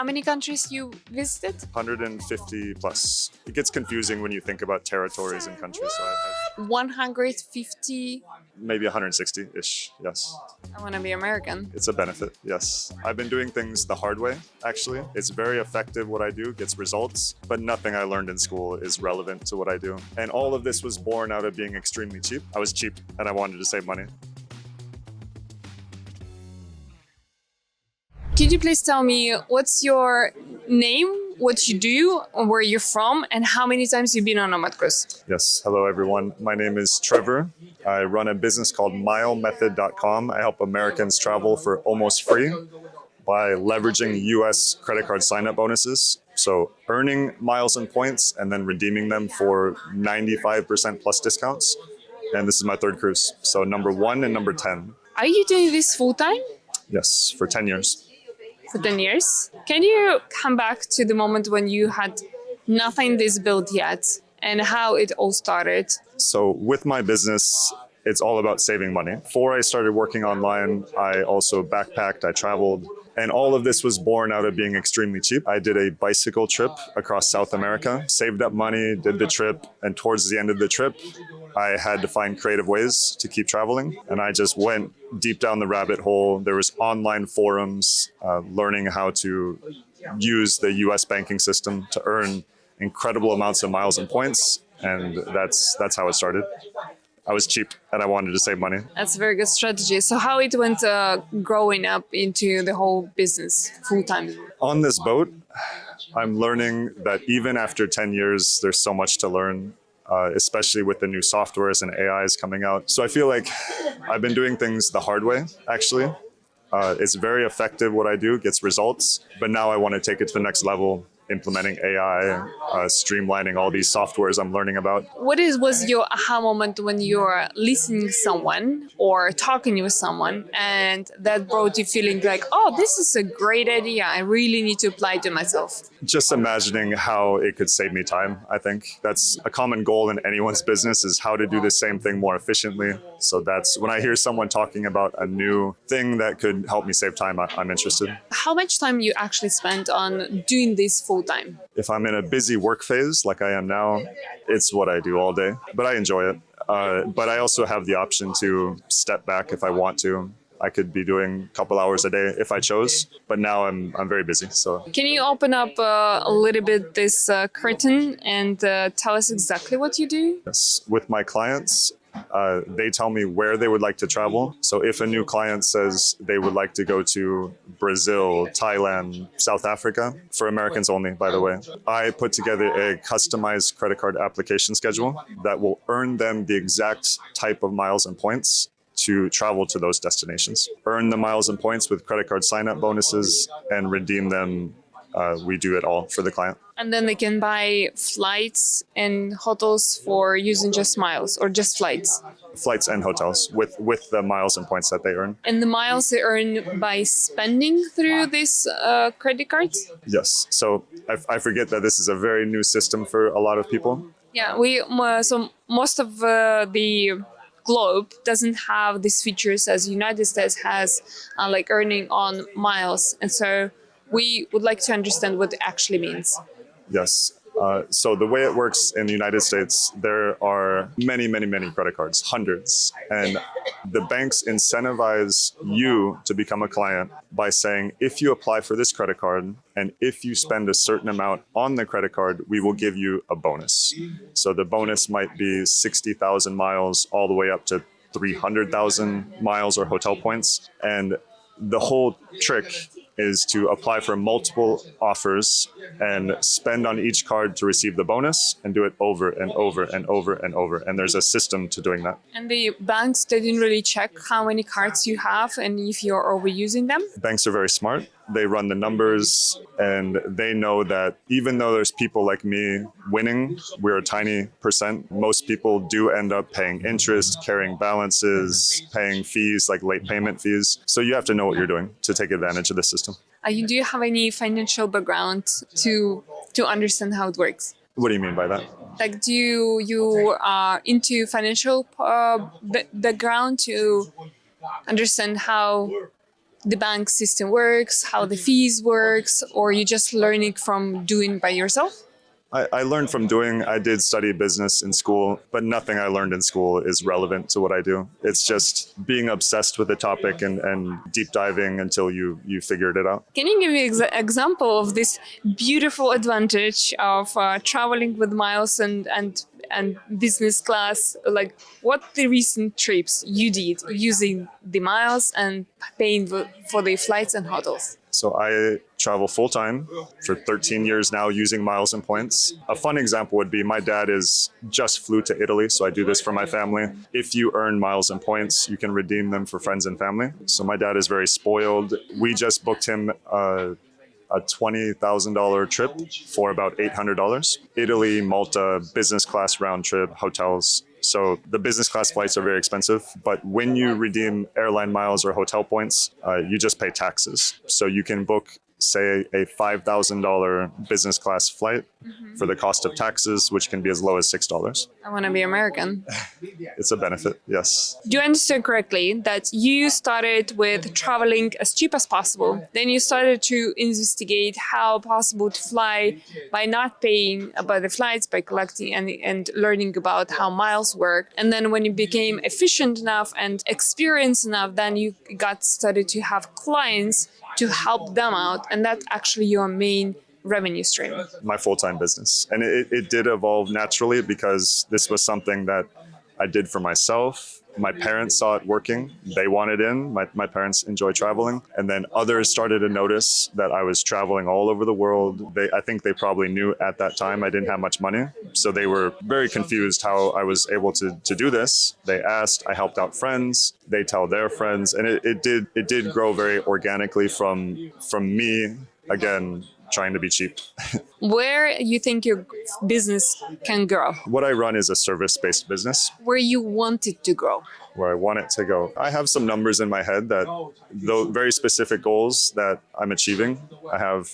How many countries you visited? 150 plus. It gets confusing when you think about territories and countries. So I 150. maybe 160-ish, yes. I want to be American. It's a benefit, yes. I've been doing things the hard way, actually. It's very effective what I do, gets results, but nothing I learned in school is relevant to what I do. And all of this was born out of being extremely cheap. I was cheap and I wanted to save money. Could you please tell me what's your name, what you do, where you're from, and how many times you've been on Nomad cruise? Yes, hello everyone. My name is Trevor. I run a business called MileMethod.com. I help Americans travel for almost free by leveraging US credit card sign-up bonuses. So earning miles and points and then redeeming them for 95% plus discounts. And this is my third cruise. So number 1 and number 10. Are you doing this full time? Yes, for 10 years. For 10 years. Can you come back to the moment when you had nothing this built yet and how it all started? So with my business, it's all about saving money. Before I started working online, I also backpacked, I traveled, and all of this was born out of being extremely cheap. I did a bicycle trip across South America, saved up money, did the trip, and towards the end of the trip, I had to find creative ways to keep traveling. And I just went deep down the rabbit hole. There was online forums, learning how to use the US banking system to earn incredible amounts of miles and points. And that's how it started. I was cheap and I wanted to save money. That's a very good strategy. So how it went growing up into the whole business full time? On this boat, I'm learning that even after 10 years, there's so much to learn. Especially with the new softwares and AIs coming out. So I feel like I've been doing things the hard way, actually. It's very effective what I do, gets results, but now I want to take it to the next level, implementing AI, streamlining all these softwares I'm learning about. What was your aha moment when you're listening to someone or talking with someone and that brought you feeling like, oh, this is a great idea. I really need to apply it to myself. Just imagining how it could save me time, I think. That's a common goal in anyone's business, is how to do the same thing more efficiently. So that's when I hear someone talking about a new thing that could help me save time, I'm interested. How much time you actually spent on doing this full time? If I'm in a busy work phase like I am now, it's what I do all day, but I enjoy it. But I also have the option to step back if I want to. I could be doing a couple hours a day if I chose, but now I'm very busy. So can you open up a little bit this curtain and tell us exactly what you do? Yes, with my clients, they tell me where they would like to travel. So if a new client says they would like to go to Brazil, Thailand, South Africa, for Americans only, by the way, I put together a customized credit card application schedule that will earn them the exact type of miles and points to travel to those destinations. Earn the miles and points with credit card sign-up bonuses and redeem them. We do it all for the client. And then they can buy flights and hotels for using just miles or just flights? Flights and hotels with the miles and points that they earn. And the miles they earn by spending through these credit cards? Yes. So I forget that this is a very new system for a lot of people. Yeah, so most of the globe doesn't have these features as United States has, like earning on miles. And so we would like to understand what it actually means. Yes. So the way it works in the United States, there are many, many, many credit cards, hundreds. And the banks incentivize you to become a client by saying, if you apply for this credit card and if you spend a certain amount on the credit card, we will give you a bonus. So the bonus might be 60,000 miles all the way up to 300,000 miles or hotel points. And the whole trick is to apply for multiple offers and spend on each card to receive the bonus and do it over and over and over and over. And there's a system to doing that. And the banks, they didn't really check how many cards you have and if you're overusing them? Banks are very smart. They run the numbers and they know that even though there's people like me winning, we're a tiny percent. Most people do end up paying interest, carrying balances, paying fees like late payment fees. So you have to know what you're doing to take advantage of the system. Do you have any financial background to understand how it works? What do you mean by that? Like, do you are into financial background to understand how the bank system works, how the fees works, or you just learning from doing by yourself? I learned from doing. I did study business in school, but nothing I learned in school is relevant to what I do. It's just being obsessed with the topic and deep diving until you figured it out. Can you give me an example of this beautiful advantage of traveling with miles and business class? Like, what the recent trips you did using the miles and paying for the flights and hotels? So I travel full time for 13 years now using miles and points. A fun example would be my dad just flew to Italy, so I do this for my family. If you earn miles and points, you can redeem them for friends and family. So my dad is very spoiled. We just booked him a $20,000 trip for about $800. Italy, Malta, business class round trip, hotels. So the business class flights are very expensive, but when you redeem airline miles or hotel points, you just pay taxes. So you can book, say, a $5,000 business class flight for the cost of taxes, which can be as low as $6. I want to be American. It's a benefit, yes. Do you understand correctly that you started with traveling as cheap as possible? Then you started to investigate how possible to fly by not paying by the flights, by collecting and learning about how miles work. And then when you became efficient enough and experienced enough, then you got started to have clients to help them out. And that's actually your main revenue stream. My full-time business. And it did evolve naturally because this was something that I did for myself. My parents saw it working. They wanted in. My parents enjoy traveling. And then others started to notice that I was traveling all over the world. I think they probably knew at that time I didn't have much money. So they were very confused how I was able to do this. They asked, I helped out friends. They tell their friends. And it did grow very organically from me, again, trying to be cheap. Where you think your business can grow? What I run is a service-based business. Where you want it to grow? Where I want it to go. I have some numbers in my head that, though very specific goals that I'm achieving. I have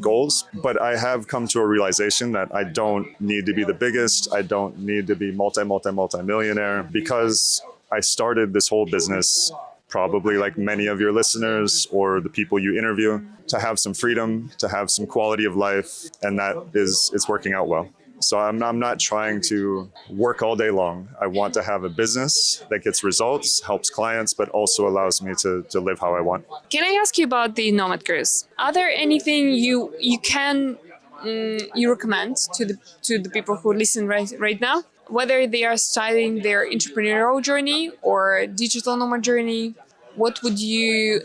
goals, but I have come to a realization that I don't need to be the biggest. I don't need to be multi-millionaire because I started this whole business probably like many of your listeners or the people you interview, to have some freedom, to have some quality of life, and it's working out well. So I'm not trying to work all day long. I want to have a business that gets results, helps clients, but also allows me to live how I want. Can I ask you about the Nomad cruise? Are there anything you can you recommend to the people who listen right now? Whether they are starting their entrepreneurial journey or digital nomad journey,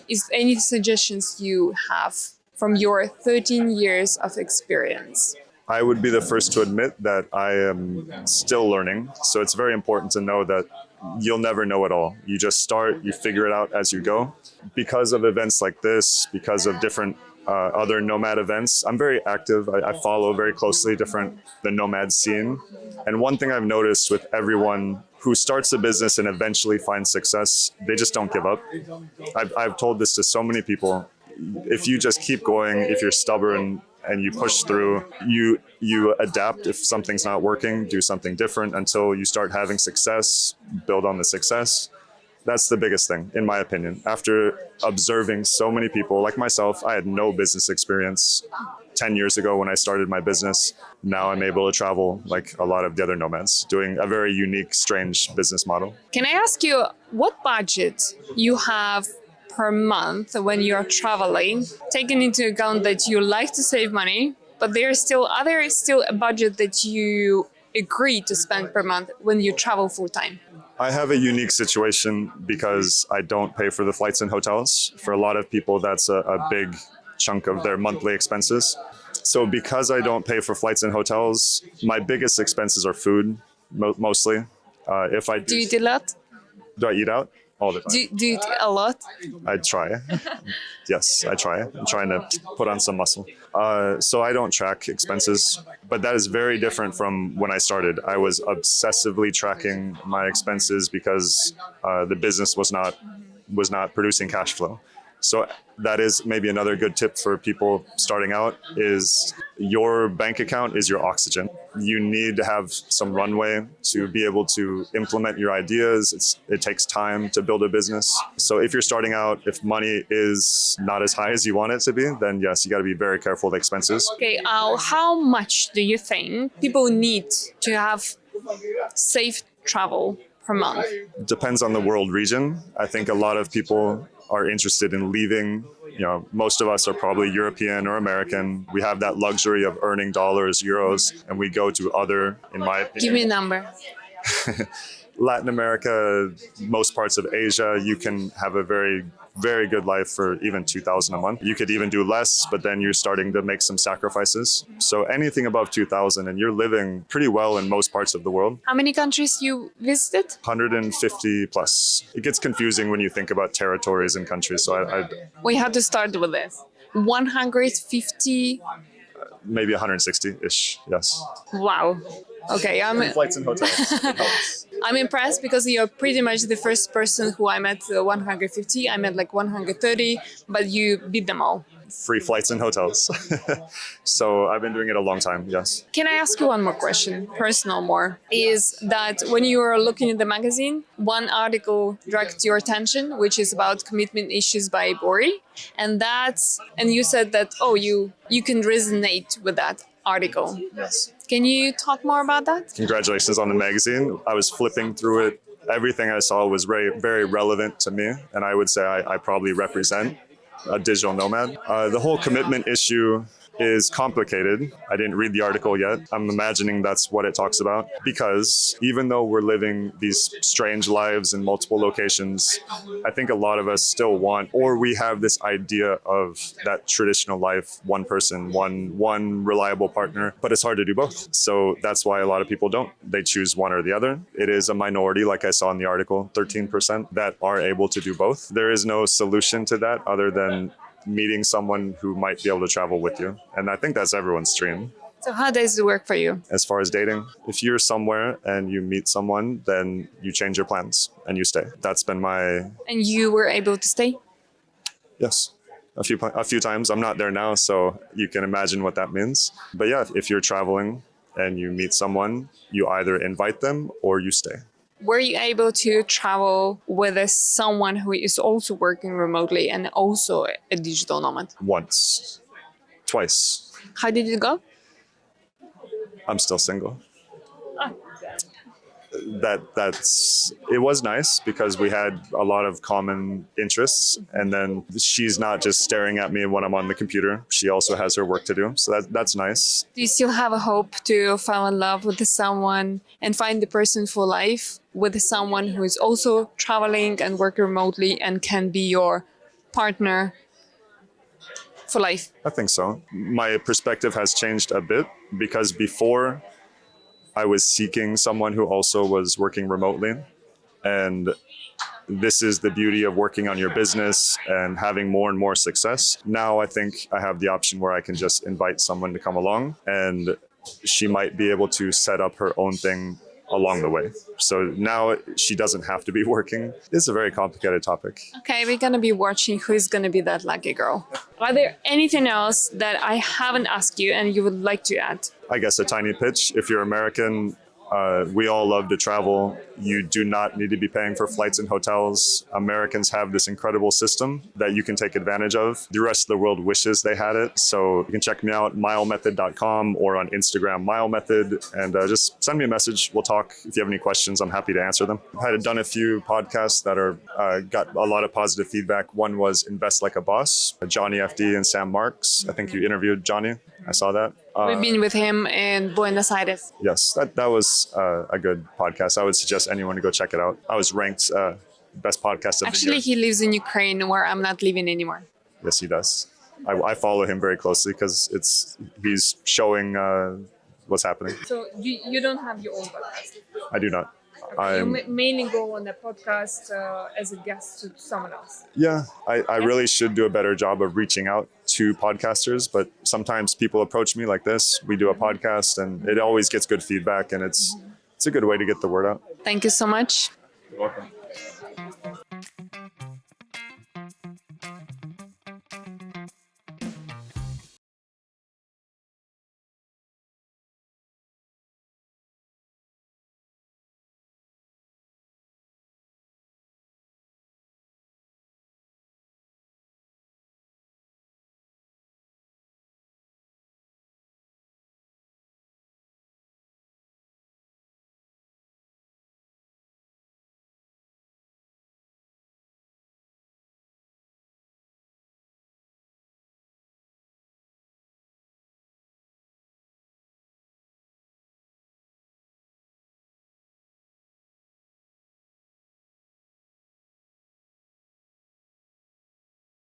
is any suggestions you have from your 13 years of experience? I would be the first to admit that I am still learning. So it's very important to know that you'll never know it all. You just start, you figure it out as you go. Because of events like this, because of different other Nomad events, I'm very active. I follow very closely the Nomad scene. And one thing I've noticed with everyone who starts a business and eventually finds success, they just don't give up. I've told this to so many people. If you just keep going, if you're stubborn and you push through, you adapt. If something's not working, do something different until you start having success, build on the success. That's the biggest thing, in my opinion. After observing so many people like myself, I had no business experience 10 years ago when I started my business. Now I'm able to travel like a lot of the other nomads, doing a very unique, strange business model. Can I ask you what budget you have per month when you're traveling, taking into account that you like to save money, but there's still a budget that you agree to spend per month when you travel full time? I have a unique situation because I don't pay for the flights and hotels. For a lot of people, that's a big chunk of their monthly expenses. So because I don't pay for flights and hotels, my biggest expenses are food, mostly. If I do you eat a lot? Do I eat out? All the time. Do you eat a lot? I try. Yes, I try. I'm trying to put on some muscle. So I don't track expenses, but that is very different from when I started. I was obsessively tracking my expenses because the business was not producing cash flow. So that is maybe another good tip for people starting out is your bank account is your oxygen. You need to have some runway to be able to implement your ideas. It takes time to build a business. So if you're starting out, if money is not as high as you want it to be, then yes, you got to be very careful with expenses. Okay, how much do you think people need to have safe travel per month? Depends on the world region. I think a lot of people are interested in leaving. Most of us are probably European or American. We have that luxury of earning dollars, euros, and we go to other, in my opinion. Give me a number. Latin America, most parts of Asia, you can have a very, very good life for even 2,000 a month. You could even do less, but then you're starting to make some sacrifices. So anything above 2,000 and you're living pretty well in most parts of the world. How many countries you visited? 150 plus. It gets confusing when you think about territories and countries. So We had to start with this. 150. Maybe 160-ish, yes. Wow. Okay, Flights and hotels. It helps. I'm impressed because you're pretty much the first person who I met 150. I met like 130, but you beat them all. Free flights and hotels. So I've been doing it a long time, yes. Can I ask you one more question, personal more? Is that when you were looking at the magazine, one article dragged your attention, which is about commitment issues by Bori. And you said that, you can resonate with that article. Yes. Can you talk more about that? Congratulations on the magazine. I was flipping through it. Everything I saw was very, very relevant to me. And I would say I probably represent a digital nomad. The whole commitment issue is complicated. I didn't read the article yet. I'm imagining that's what it talks about. Because even though we're living these strange lives in multiple locations, I think a lot of us still want, or we have this idea of that traditional life, one person, one reliable partner, but it's hard to do both. So that's why a lot of people don't. They choose one or the other. It is a minority, like I saw in the article, 13% that are able to do both. There is no solution to that other than meeting someone who might be able to travel with you. And I think that's everyone's dream. So how does it work for you? As far as dating, if you're somewhere and you meet someone, then you change your plans and you stay. That's been my... And you were able to stay? Yes. A few times. I'm not there now, so you can imagine what that means. But yeah, if you're traveling and you meet someone, you either invite them or you stay. Were you able to travel with someone who is also working remotely and also a digital nomad? Once. Twice. How did it go? I'm still single. It was nice because we had a lot of common interests, and then she's not just staring at me when I'm on the computer. She also has her work to do, so that's nice. Do you still have a hope to fall in love with someone and find the person for life with someone who is also traveling and working remotely and can be your partner for life? I think so. My perspective has changed a bit because before I was seeking someone who also was working remotely. And this is the beauty of working on your business and having more and more success. Now I think I have the option where I can just invite someone to come along and she might be able to set up her own thing along the way. So now she doesn't have to be working. It's a very complicated topic. Okay, we're going to be watching who's going to be that lucky girl. Are there anything else that I haven't asked you and you would like to add? I guess a tiny pitch. If you're American, we all love to travel. You do not need to be paying for flights and hotels. Americans have this incredible system that you can take advantage of. The rest of the world wishes they had it. So you can check me out, MileMethod.com, or on Instagram, MileMethod, and just send me a message. We'll talk. If you have any questions, I'm happy to answer them. I had done a few podcasts that got a lot of positive feedback. One was Invest Like a Boss, Johnny FD and Sam Marks. I think you interviewed Johnny. I saw that. We've been with him in Buenos Aires. Yes, that was a good podcast. I would suggest anyone to go check it out. I was ranked best podcast of the year. Actually, he lives in Ukraine where I'm not living anymore. Yes, he does. I follow him very closely because he's showing what's happening. So you don't have your own podcast? I do not. You mainly go on the podcast as a guest to someone else. Yeah, I really should do a better job of reaching out to podcasters, but sometimes people approach me like this. We do a podcast and it always gets good feedback, and it's a good way to get the word out. Thank you so much. You're welcome.